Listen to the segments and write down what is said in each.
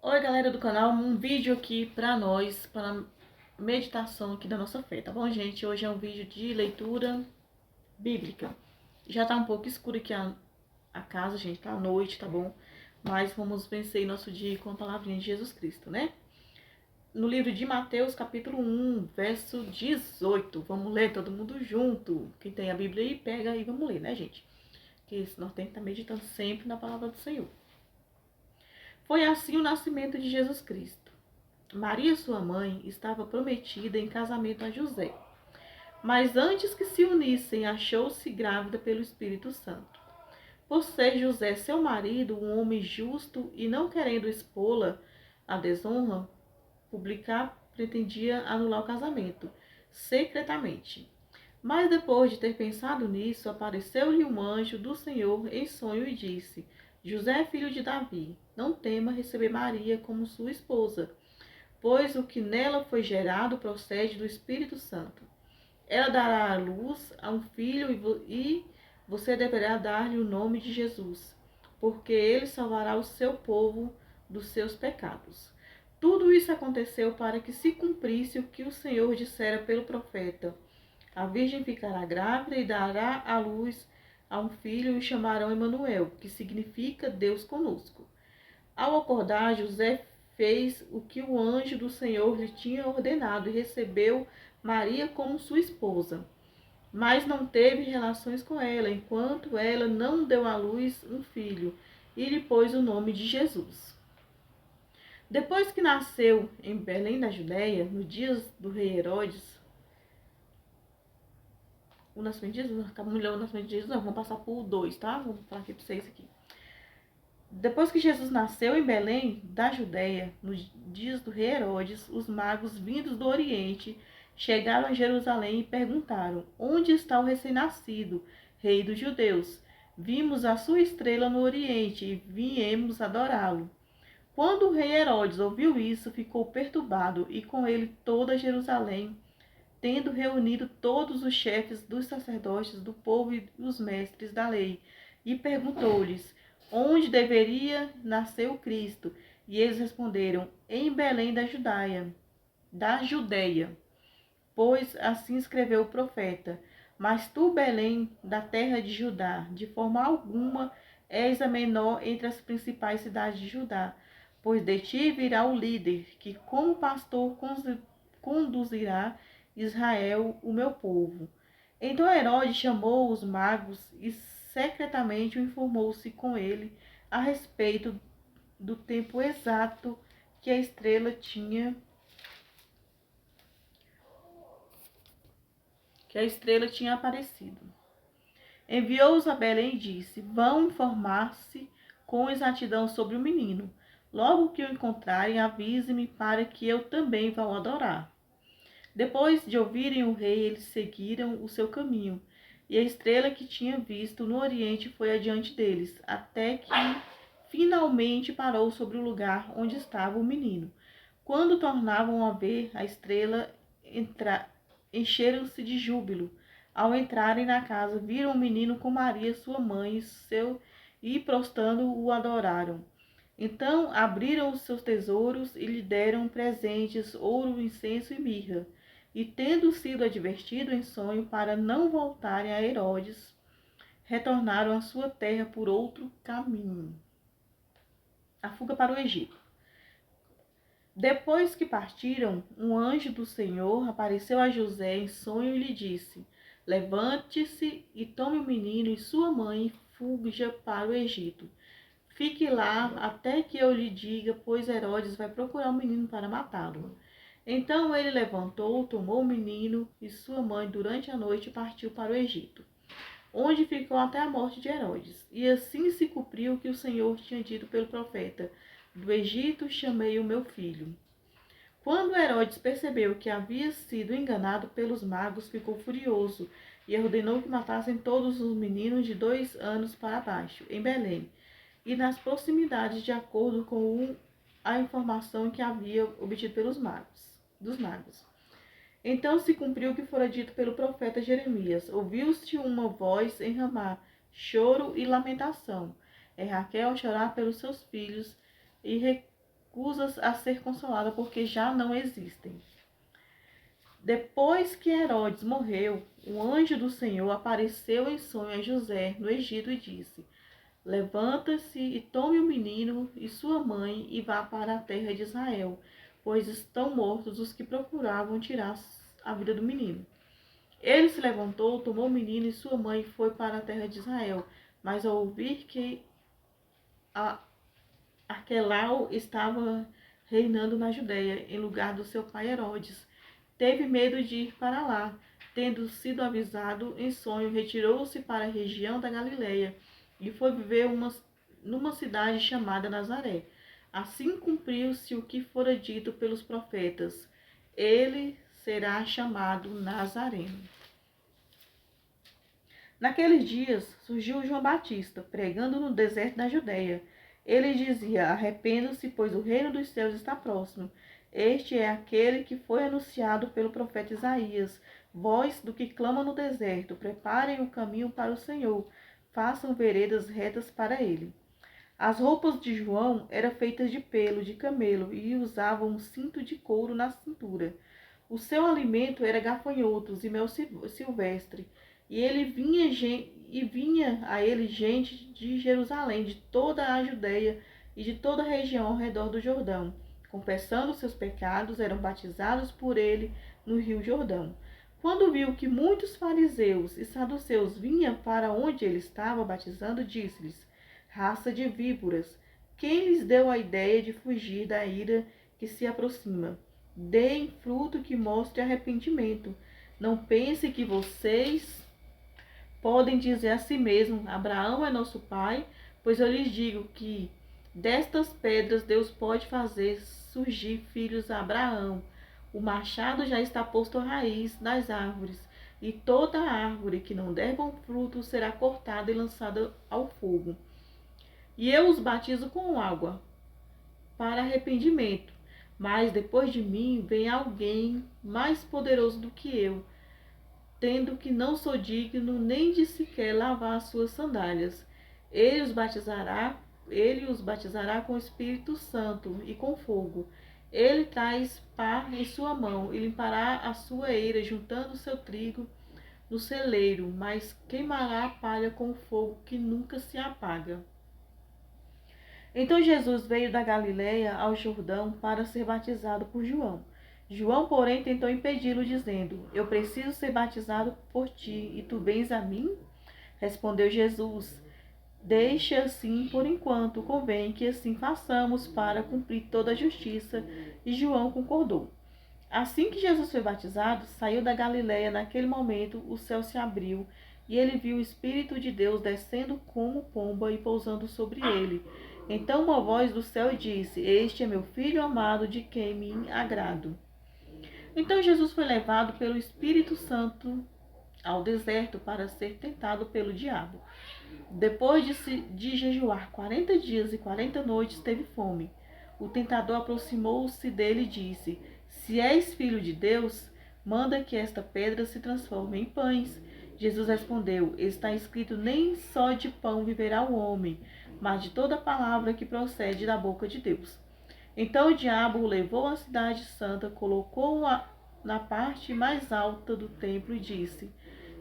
Oi, galera do canal, um vídeo aqui pra nós, para meditação aqui da nossa fé, tá bom, gente? Hoje é um vídeo de leitura bíblica. Já tá um pouco escuro aqui a casa, gente, tá à noite, tá bom? Mas vamos vencer nosso dia com a palavrinha de Jesus Cristo, né? No livro de Mateus, capítulo 1, verso 18. Vamos ler todo mundo junto. Quem tem a Bíblia aí, pega aí, vamos ler, né, gente? Porque nós temos que estar meditando sempre na palavra do Senhor. Foi assim o nascimento de Jesus Cristo. Maria, sua mãe, estava prometida em casamento a José. Mas antes que se unissem, achou-se grávida pelo Espírito Santo. Por ser José seu marido, um homem justo e não querendo expô-la à desonra pública, pretendia anular o casamento, secretamente. Mas depois de ter pensado nisso, apareceu-lhe um anjo do Senhor em sonho e disse: José, filho de Davi, não tema receber Maria como sua esposa, pois o que nela foi gerado procede do Espírito Santo. Ela dará à luz a um filho e você deverá dar-lhe o nome de Jesus, porque ele salvará o seu povo dos seus pecados. Tudo isso aconteceu para que se cumprisse o que o Senhor dissera pelo profeta: a virgem ficará grávida e dará à luz a um filho e o chamarão Emanuel, que significa Deus conosco. Ao acordar, José fez o que o anjo do Senhor lhe tinha ordenado e recebeu Maria como sua esposa. Mas não teve relações com ela, enquanto ela não deu à luz um filho, e lhe pôs o nome de Jesus. Depois que nasceu em Belém da Judéia, no dia do rei Herodes, o nascimento de Jesus, acabamos de ler o nascimento de Jesus, não, vamos passar por dois, tá? Vamos falar aqui para vocês aqui. Depois que Jesus nasceu em Belém da Judéia, nos dias do rei Herodes, os magos vindos do Oriente chegaram a Jerusalém e perguntaram: Onde está o recém-nascido, rei dos judeus? Vimos a sua estrela no Oriente e viemos adorá-lo. Quando o rei Herodes ouviu isso, ficou perturbado e com ele toda Jerusalém, tendo reunido todos os chefes dos sacerdotes do povo e os mestres da lei, e perguntou-lhes onde deveria nascer o Cristo. E eles responderam: em Belém da Judeia, pois assim escreveu o profeta: Mas tu, Belém, da terra de Judá, de forma alguma és a menor entre as principais cidades de Judá, pois de ti virá o líder, que como pastor conduzirá Israel, o meu povo. Então Herodes chamou os magos e secretamente informou-se com ele a respeito do tempo exato que a estrela tinha aparecido. Enviou-os a Belém e disse: Vão informar-se com exatidão sobre o menino. Logo que o encontrarem, avise-me para que eu também vá o adorar. Depois de ouvirem o rei, eles seguiram o seu caminho, e a estrela que tinha visto no oriente foi adiante deles, até que finalmente parou sobre o lugar onde estava o menino. Quando tornavam a ver a estrela, encheram-se de júbilo. Ao entrarem na casa, viram o menino com Maria, sua mãe, e prostrando o adoraram. Então abriram os seus tesouros e lhe deram presentes, ouro, incenso e mirra. E tendo sido advertido em sonho para não voltarem a Herodes, retornaram à sua terra por outro caminho. A fuga para o Egito. Depois que partiram, um anjo do Senhor apareceu a José em sonho e lhe disse: Levante-se e tome o menino e sua mãe e fuja para o Egito. Fique lá até que eu lhe diga, pois Herodes vai procurar o menino para matá-lo. Então ele levantou, tomou o menino e sua mãe durante a noite e partiu para o Egito, onde ficou até a morte de Herodes. E assim se cumpriu o que o Senhor tinha dito pelo profeta: do Egito chamei o meu filho. Quando Herodes percebeu que havia sido enganado pelos magos, ficou furioso e ordenou que matassem todos os meninos de 2 anos para baixo, em Belém, e nas proximidades, de acordo com a informação que havia obtido dos magos. Então se cumpriu o que fora dito pelo profeta Jeremias. Ouviu-se uma voz em Ramá, choro e lamentação. É Raquel a chorar pelos seus filhos e recusas a ser consolada porque já não existem. Depois que Herodes morreu, um anjo do Senhor apareceu em sonho a José no Egito e disse: Levanta-se e tome o menino e sua mãe e vá para a terra de Israel, pois estão mortos os que procuravam tirar a vida do menino. Ele se levantou, tomou o menino e sua mãe e foi para a terra de Israel. Mas ao ouvir que Arquelau estava reinando na Judéia, em lugar do seu pai Herodes, teve medo de ir para lá. Tendo sido avisado em sonho, retirou-se para a região da Galileia e foi viver numa cidade chamada Nazaré. Assim cumpriu-se o que fora dito pelos profetas: ele será chamado Nazareno. Naqueles dias surgiu João Batista, pregando no deserto da Judéia. Ele dizia: arrependam-se, pois o reino dos céus está próximo. Este é aquele que foi anunciado pelo profeta Isaías. Voz do que clama no deserto: preparem o caminho para o Senhor, façam veredas retas para ele. As roupas de João eram feitas de pelo de camelo e usavam um cinto de couro na cintura. O seu alimento era gafanhotos e mel silvestre. E vinha a ele gente de Jerusalém, de toda a Judeia e de toda a região ao redor do Jordão. Confessando seus pecados, eram batizados por ele no rio Jordão. Quando viu que muitos fariseus e saduceus vinham para onde ele estava batizando, disse-lhes: raça de víboras, quem lhes deu a ideia de fugir da ira que se aproxima? Deem fruto que mostre arrependimento. Não pense que vocês podem dizer a si mesmos: Abraão é nosso pai, pois eu lhes digo que destas pedras Deus pode fazer surgir filhos a Abraão. O machado já está posto à raiz das árvores, e toda árvore que não der bom fruto será cortada e lançada ao fogo. E eu os batizo com água para arrependimento, mas depois de mim vem alguém mais poderoso do que eu, tendo que não sou digno nem de sequer lavar as suas sandálias. Ele os batizará com o Espírito Santo e com fogo. Ele traz pá em sua mão e limpará a sua eira, juntando o seu trigo no celeiro, mas queimará a palha com fogo que nunca se apaga. Então Jesus veio da Galileia ao Jordão para ser batizado por João. João, porém, tentou impedi-lo, dizendo: eu preciso ser batizado por ti, e tu vens a mim? Respondeu Jesus: deixa assim por enquanto, convém que assim façamos para cumprir toda a justiça. E João concordou. Assim que Jesus foi batizado, saiu da Galileia. Naquele momento o céu se abriu, e ele viu o Espírito de Deus descendo como pomba e pousando sobre ele. Então uma voz do céu disse: este é meu filho amado, de quem me agrado. Então Jesus foi levado pelo Espírito Santo ao deserto para ser tentado pelo diabo. Depois de jejuar 40 dias e 40 noites, teve fome. O tentador aproximou-se dele e disse: se és filho de Deus, manda que esta pedra se transforme em pães. Jesus respondeu: está escrito, nem só de pão viverá o homem, mas de toda palavra que procede da boca de Deus. Então o diabo o levou à cidade santa, colocou-o na parte mais alta do templo e disse: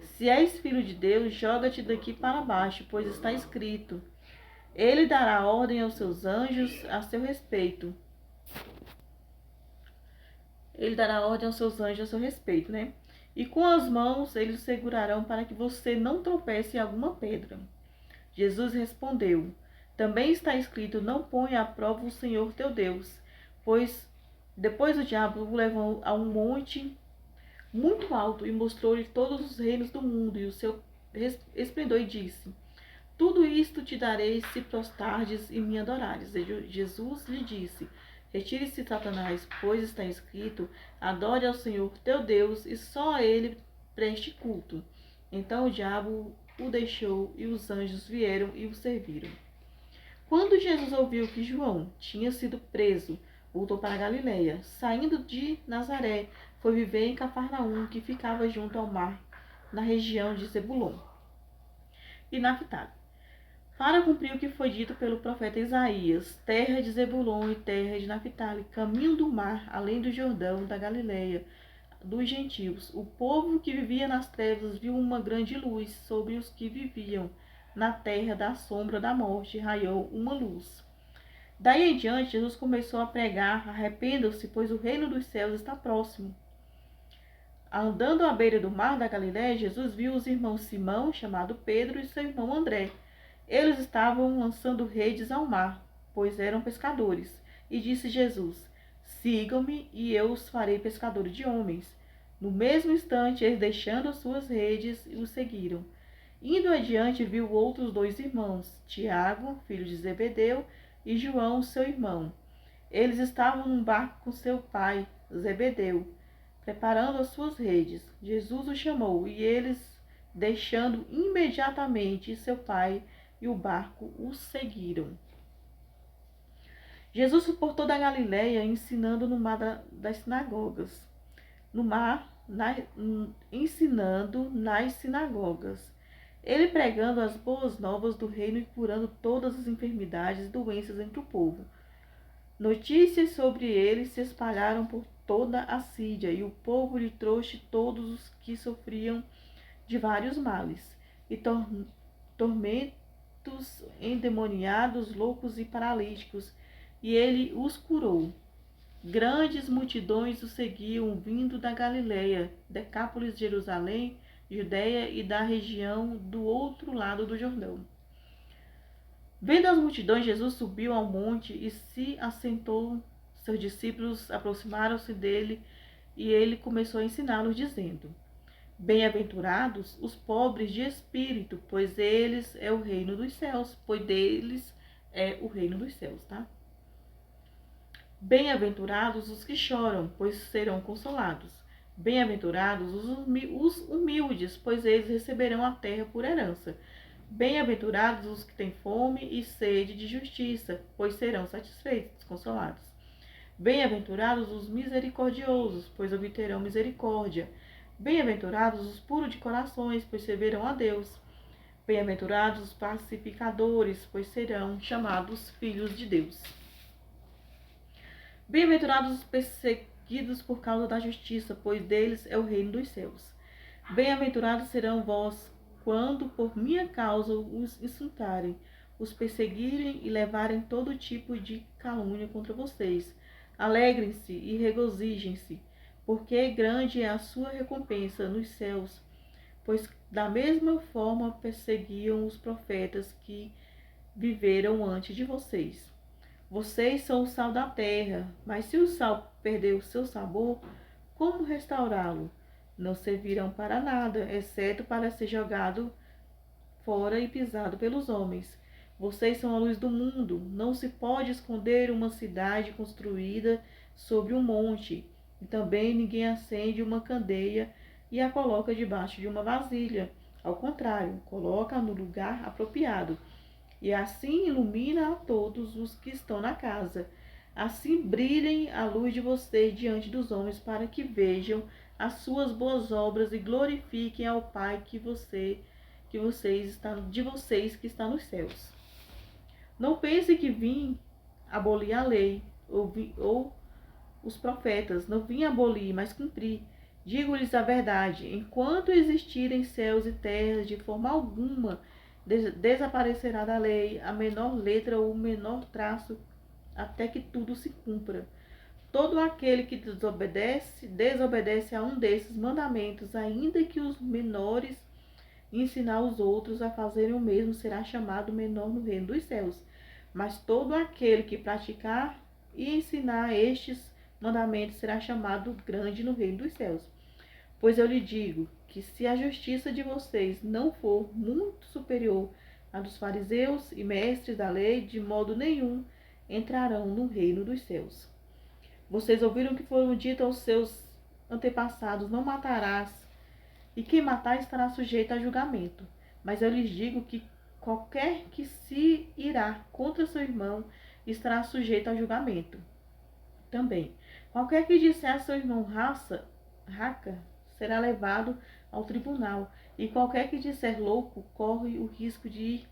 se és filho de Deus, joga-te daqui para baixo, pois está escrito: ele dará ordem aos seus anjos a seu respeito. Ele dará ordem aos seus anjos a seu respeito, né? E com as mãos eles o segurarão para que você não tropece em alguma pedra. Jesus respondeu: também está escrito: não ponha à prova o Senhor teu Deus. Pois depois o diabo o levou a um monte muito alto e mostrou-lhe todos os reinos do mundo e o seu esplendor e disse: tudo isto te darei se prostrares e me adorares. E Jesus lhe disse: retire-se, Satanás, pois está escrito: adore ao Senhor teu Deus e só a ele preste culto. Então o diabo o deixou e os anjos vieram e o serviram. Quando Jesus ouviu que João tinha sido preso, voltou para a Galileia. Saindo de Nazaré, foi viver em Cafarnaum, que ficava junto ao mar, na região de Zebulon e Naftali. para cumprir o que foi dito pelo profeta Isaías: terra de Zebulon e terra de Naphtali, caminho do mar, além do Jordão, da Galileia, dos gentios. O povo que vivia nas trevas viu uma grande luz. Sobre os que viviam na terra da sombra da morte raiou uma luz. Daí em diante, Jesus começou a pregar: arrependam-se, pois o reino dos céus está próximo. Andando à beira do mar da Galiléia, Jesus viu os irmãos Simão, chamado Pedro, e seu irmão André. Eles estavam lançando redes ao mar, pois eram pescadores. E disse Jesus: sigam-me, e eu os farei pescadores de homens. No mesmo instante, eles, deixando as suas redes, os seguiram. Indo adiante, viu outros dois irmãos, Tiago, filho de Zebedeu, e João, seu irmão. Eles estavam num barco com seu pai, Zebedeu, preparando as suas redes. Jesus os chamou, e eles, deixando imediatamente seu pai e o barco, os seguiram. Jesus foi por toda a Galiléia, ensinando no mar das sinagogas. Ensinando nas sinagogas. Ele pregando as boas novas do reino e curando todas as enfermidades e doenças entre o povo. Notícias sobre ele se espalharam por toda a Síria, e o povo lhe trouxe todos os que sofriam de vários males, e tormentos, endemoniados, loucos e paralíticos, e ele os curou. Grandes multidões o seguiam, vindo da Galiléia, Decápolis, Jerusalém, Judéia e da região do outro lado do Jordão. Vendo as multidões, Jesus subiu ao monte e se assentou. Seus discípulos aproximaram-se dele e ele começou a ensiná-los, dizendo: bem-aventurados os pobres de espírito, pois eles é o reino dos céus, pois deles é o reino dos céus, tá? Bem-aventurados os que choram, pois serão consolados. Bem-aventurados os humildes, pois eles receberão a terra por herança. Bem-aventurados os que têm fome e sede de justiça, pois serão satisfeitos, consolados. Bem-aventurados os misericordiosos, pois obterão misericórdia. Bem-aventurados os puros de corações, pois servirão a Deus. Bem-aventurados os pacificadores, pois serão chamados filhos de Deus. Bem-aventurados os perseguidos por causa da justiça, pois deles é o reino dos céus. Bem-aventurados serão vós, quando por minha causa os insultarem, os perseguirem e levarem todo tipo de calúnia contra vocês. Alegrem-se e regozijem-se, porque grande é a sua recompensa nos céus, pois da mesma forma perseguiam os profetas que viveram antes de vocês. Vocês são o sal da terra, mas se o sal perder o seu sabor, como restaurá-lo? Não servirão para nada, exceto para ser jogado fora e pisado pelos homens. Vocês são a luz do mundo. Não se pode esconder uma cidade construída sobre um monte. E também ninguém acende uma candeia e a coloca debaixo de uma vasilha. Ao contrário, coloca no lugar apropriado. E assim ilumina a todos os que estão na casa. Assim brilhem a luz de vocês diante dos homens, para que vejam as suas boas obras e glorifiquem ao Pai de vocês que está nos céus. Não pense que vim abolir a lei ou os profetas. Não vim abolir, mas cumprir. Digo-lhes a verdade: enquanto existirem céus e terras, de forma alguma desaparecerá da lei a menor letra ou o menor traço, até que tudo se cumpra. Todo aquele que desobedece a um desses mandamentos, ainda que os menores, ensinar os outros a fazerem o mesmo, será chamado menor no reino dos céus. Mas todo aquele que praticar e ensinar estes mandamentos será chamado grande no reino dos céus. Pois eu lhe digo que se a justiça de vocês não for muito superior à dos fariseus e mestres da lei, de modo nenhum entrarão no reino dos céus. Vocês ouviram que foram dito aos seus antepassados: não matarás, e quem matar estará sujeito a julgamento. Mas eu lhes digo que qualquer que se irá contra seu irmão estará sujeito a julgamento também. Qualquer que disser a seu irmão raca, será levado ao tribunal, e qualquer que disser louco corre o risco de ir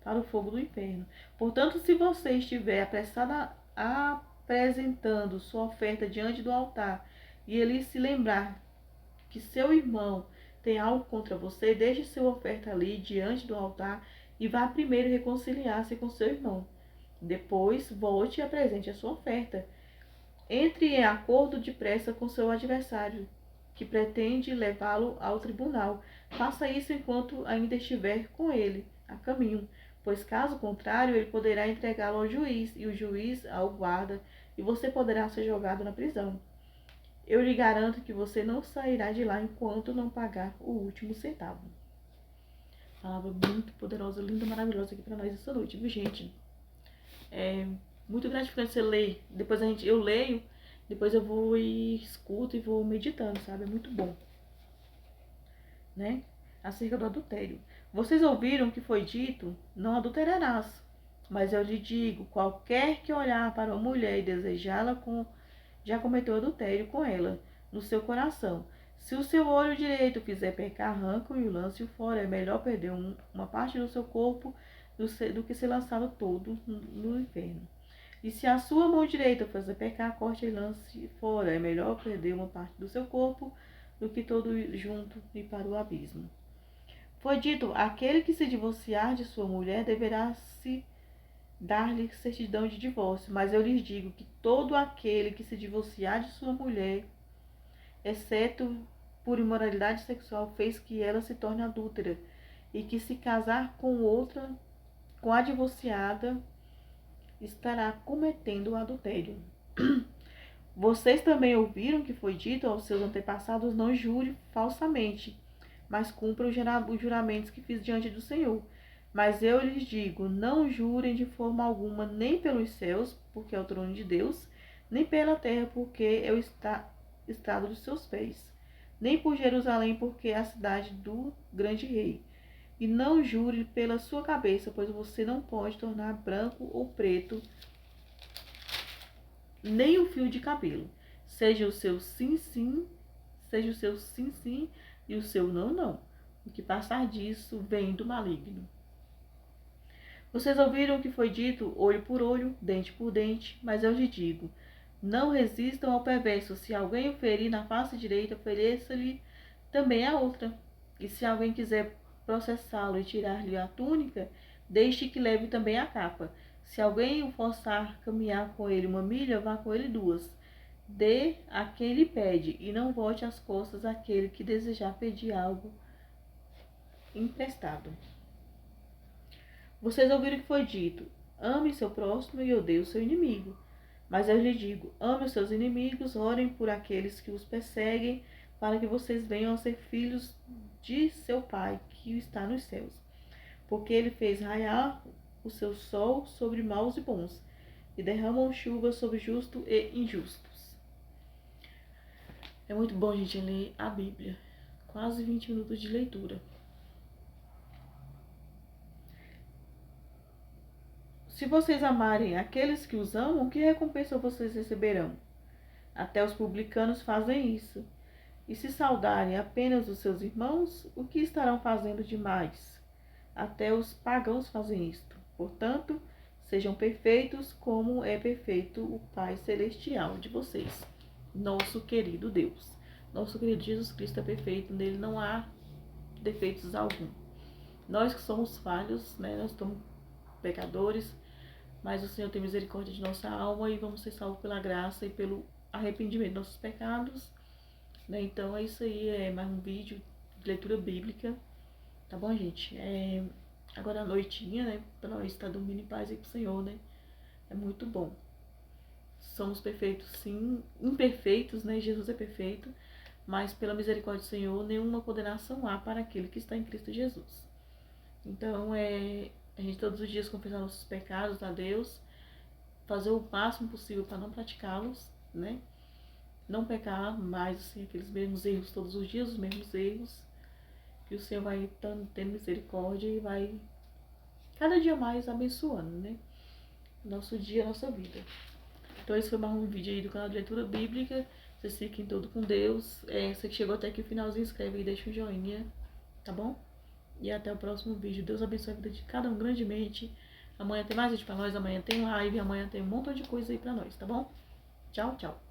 para o fogo do inferno. Portanto, se você estiver apressada apresentando sua oferta diante do altar, e ele se lembrar que seu irmão tem algo contra você, deixe sua oferta ali diante do altar e vá primeiro reconciliar-se com seu irmão. Depois, volte e apresente a sua oferta. Entre em acordo depressa com seu adversário, que pretende levá-lo ao tribunal. Faça isso enquanto ainda estiver com ele a caminho, pois caso contrário, ele poderá entregá-lo ao juiz, e o juiz ao guarda, e você poderá ser jogado na prisão. Eu lhe garanto que você não sairá de lá enquanto não pagar o último centavo. Palavra muito poderosa, linda, maravilhosa aqui para nós essa noite, viu, gente? É muito gratificante você ler. Depois eu leio, depois eu vou e escuto e vou meditando, sabe? É muito bom, né? Acerca do adultério. Vocês ouviram que foi dito: não adulterarás. Mas eu lhe digo, qualquer que olhar para uma mulher e desejá-la já cometeu adultério com ela no seu coração. Se o seu olho direito fizer pecar, arranca-o e o lance-o fora. É melhor perder uma parte do seu corpo do que ser lançado todo no inferno. E se a sua mão direita fazer pecar, corte e lance fora. É melhor perder uma parte do seu corpo do que todo junto e para o abismo. Foi dito: aquele que se divorciar de sua mulher deverá se dar-lhe certidão de divórcio. Mas eu lhes digo que todo aquele que se divorciar de sua mulher, exceto por imoralidade sexual, fez que ela se torne adúltera, e que se casar com outra, com a divorciada, estará cometendo o adultério. Vocês também ouviram que foi dito aos seus antepassados: não jure falsamente, mas cumpra os juramentos que fiz diante do Senhor. Mas eu lhes digo: não jurem de forma alguma, nem pelos céus, porque é o trono de Deus, nem pela terra, porque é o estrado dos seus pés, nem por Jerusalém, porque é a cidade do grande rei. E não jure pela sua cabeça, pois você não pode tornar branco ou preto nem um fio de cabelo. Seja o seu sim, sim, seja o seu sim, sim e o seu não, não. O que passar disso vem do maligno. Vocês ouviram o que foi dito: olho por olho, dente por dente, mas eu lhe digo: não resistam ao perverso. Se alguém o ferir na face direita, ofereça-lhe também a outra. E se alguém quiser processá-lo e tirar-lhe a túnica, deixe que leve também a capa. Se alguém o forçar a caminhar com ele 1 milha, vá com ele 2. Dê a quem lhe pede, e não volte as costas àquele que desejar pedir algo emprestado. Vocês ouviram o que foi dito: ame seu próximo e odeie o seu inimigo. Mas eu lhe digo: ame os seus inimigos, orem por aqueles que os perseguem, para que vocês venham a ser filhos de seu Pai que está nos céus. Porque ele fez raiar o seu sol sobre maus e bons, e derramam chuva sobre justos e injustos. É muito bom, gente, ler a Bíblia. Quase 20 minutos de leitura. Se vocês amarem aqueles que os amam, que recompensa vocês receberão? Até os publicanos fazem isso. E se saudarem apenas os seus irmãos, o que estarão fazendo demais? Até os pagãos fazem isto. Portanto, sejam perfeitos como é perfeito o Pai Celestial de vocês. Nosso querido Deus. Nosso querido Jesus Cristo é perfeito, nele não há defeitos algum. Nós que somos falhos, né? Nós somos pecadores, mas o Senhor tem misericórdia de nossa alma e vamos ser salvos pela graça e pelo arrependimento de nossos pecados, né? Então é isso aí, é mais um vídeo de leitura bíblica, tá bom, gente? Agora à noitinha, né? Pra nós estar dormindo em paz aí com o Senhor, né? É muito bom. Somos perfeitos, sim, imperfeitos, né? Jesus é perfeito, mas pela misericórdia do Senhor, nenhuma condenação há para aquele que está em Cristo Jesus. Então, a gente todos os dias confessar nossos pecados a Deus, fazer o máximo possível para não praticá-los, né? Não pecar mais, assim, aqueles mesmos erros todos os dias, os mesmos erros, que o Senhor vai tendo misericórdia e vai cada dia mais abençoando, né? Nosso dia, nossa vida. Então esse foi mais um vídeo aí do canal de leitura bíblica. Vocês fiquem todos com Deus. Você que chegou até aqui o finalzinho, inscreve e deixa um joinha, tá bom? e até o próximo vídeo. Deus abençoe a vida de cada um grandemente. Amanhã tem mais vídeo pra nós, amanhã tem live, amanhã tem um montão de coisa aí pra nós, tá bom? Tchau, tchau.